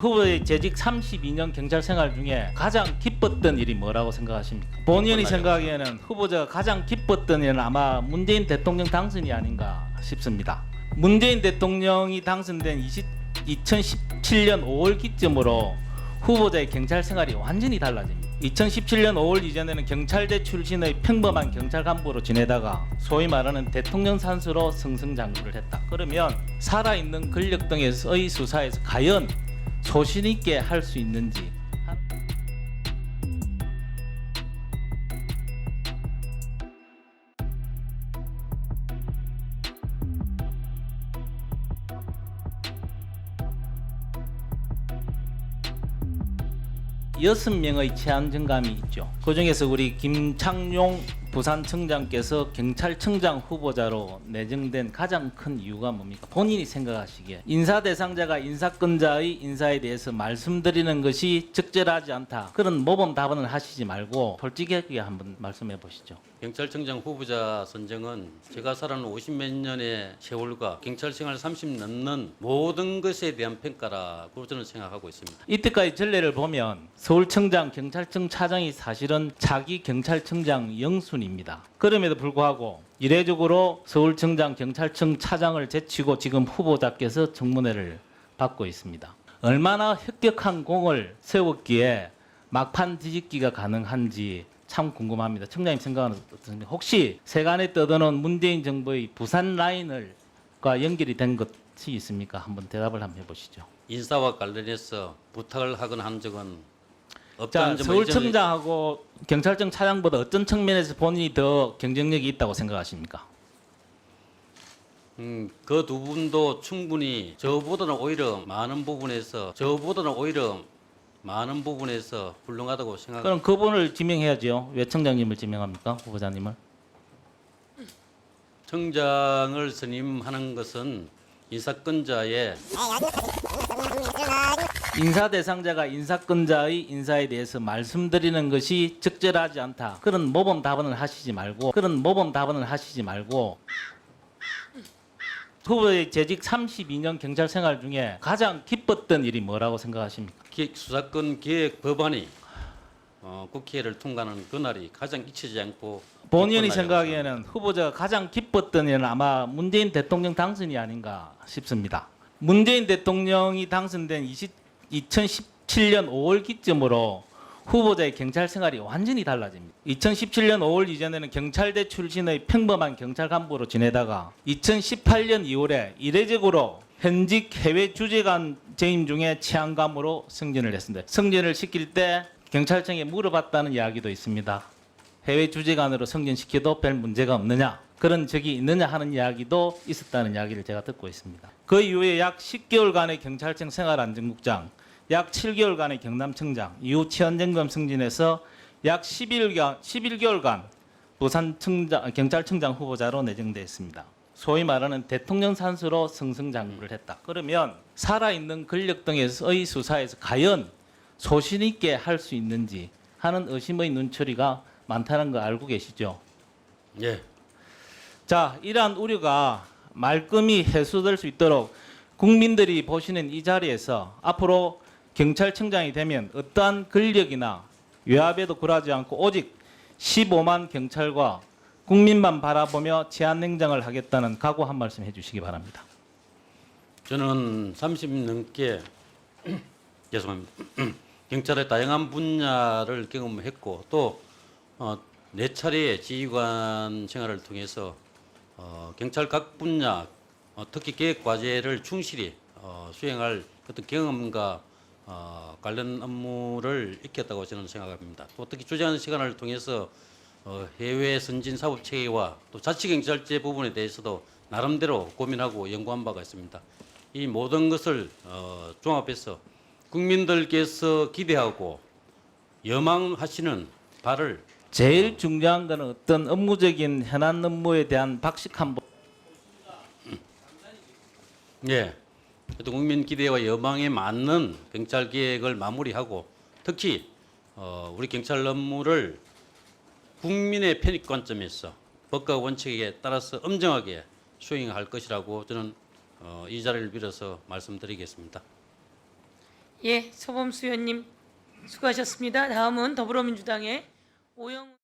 후보의 재직 32년 경찰 생활 중에 가장 기뻤던 일이 뭐라고 생각하십니까? 본인이 생각하기에는 후보자가 가장 기뻤던 일은 아마 문재인 대통령 당선이 아닌가 싶습니다. 문재인 대통령이 당선된 2017년 5월 기점으로 후보자의 경찰 생활이 완전히 달라집니다. 2017년 5월 이전에는 경찰대 출신의 평범한 경찰 간부로 지내다가 소위 말하는 대통령 산수로 승승장구를 했다. 그러면 살아있는 권력 등의 수사에서 과연 소신 있게 할 수 있는지. 여섯 명의 채용 정감이 있죠. 그 중에서 우리 김창룡 부산청장께서 경찰청장 후보자로 내정된 가장 큰 이유가 뭡니까? 본인이 생각하시기에 인사 대상자가 인사권자의 인사에 대해서 말씀드리는 것이 적절하지 않다. 그런 모범 답안을 하시지 말고 솔직하게 한번 말씀해 보시죠. 경찰청장 후보자 선정은 제가 살아온 50몇 년의 세월과 경찰 생활 30 넘는 모든 것에 대한 평가라고 저는 생각하고 있습니다. 이때까지 전례를 보면 서울청장, 경찰청 차장이 사실은 자기 경찰청장 영순입니다. 그럼에도 불구하고 이례적으로 서울청장, 경찰청 차장을 제치고 지금 후보자께서 청문회를 받고 있습니다. 얼마나 혁혁한 공을 세웠기에 막판 뒤집기가 가능한지 참 궁금합니다. 청장님 생각은 어떻습니까? 혹시 세간에 떠도는 문재인 정부의 부산 라인과 연결이 된 것이 있습니까? 한번 대답을 한번 해보시죠. 인사와 관련해서 부탁을 하거나 한 적은 자, 없다는 점을 서울청장하고 경찰청 차장보다 어떤 측면에서 본인이 더 경쟁력이 있다고 생각하십니까? 그 두 분도 충분히 저보다는 오히려 많은 부분에서 훌륭하다고 생각합니다. 그럼 그분을 지명해야죠. 왜 청장님을 지명합니까? 후보자님을? 청장을 선임하는 것은 인사권자의 인사 대상자가 인사권자의 인사에 대해서 말씀드리는 것이 적절하지 않다. 그런 모범 답안을 하시지 말고 후보의 재직 32년 경찰 생활 중에 가장 기뻤던 일이 뭐라고 생각하십니까? 수사권 기획 법안이 국회를 통과하는 그날이 가장 잊히지 않고 본인이 기쁜 생각하기에는 후보자가 가장 기뻤던 일은 아마 문재인 대통령 당선이 아닌가 싶습니다. 문재인 대통령이 당선된 2017년 5월 기점으로 후보자의 경찰 생활이 완전히 달라집니다. 2017년 5월 이전에는 경찰대 출신의 평범한 경찰 간부로 지내다가 2018년 2월에 이례적으로 현직 해외 주재관 재임 중에 치안감으로 승진을 했습니다. 승진을 시킬 때 경찰청에 물어봤다는 이야기도 있습니다. 해외 주재관으로 승진시켜도 별 문제가 없느냐, 그런 적이 있느냐 하는 이야기도 있었다는 이야기를 제가 듣고 있습니다. 그 이후에 약 10개월간의 경찰청 생활안전국장, 약 7개월간의 경남청장, 이후 치안정검 승진해서 약 11개월간 경찰청장 후보자로 내정됐습니다. 소위 말하는 대통령 산수로 승승장구를 했다. 그러면 살아있는 권력 등의 수사에서 과연 소신 있게 할 수 있는지 하는 의심의 눈초리가 많다는 거 알고 계시죠? 예. 자, 이러한 우려가 말끔히 해소될 수 있도록 국민들이 보시는 이 자리에서 앞으로 경찰청장이 되면 어떠한 권력이나 외압에도 굴하지 않고 오직 15만 경찰과 국민만 바라보며 치안행정을 하겠다는 각오 한 말씀 해주시기 바랍니다. 저는 30 넘게 죄송합니다. 경찰의 다양한 분야를 경험했고 또 4차례의 지휘관 생활을 통해서 경찰 각 분야 특히 계획 과제를 충실히 수행할 어떤 경험과 관련 업무를 익혔다고 저는 생각합니다. 또 특히 주재하는 시간을 통해서 해외 선진 사업 체계와 또 자치경찰제 부분에 대해서도 나름대로 고민하고 연구한 바가 있습니다. 이 모든 것을 종합해서 국민들께서 기대하고 염망하시는 바를 제일 중요한 것은 어떤 업무적인 현안 업무에 대한 박식한 예. 또 국민 기대와 여망에 맞는 경찰 계획을 마무리하고 특히 우리 경찰 업무를 국민의 편익 관점에서 법과 원칙에 따라서 엄정하게 수행할 것이라고 저는 이 자리를 빌어서 말씀드리겠습니다. 예, 서범수 의원님 수고하셨습니다. 다음은 더불어민주당의 오영훈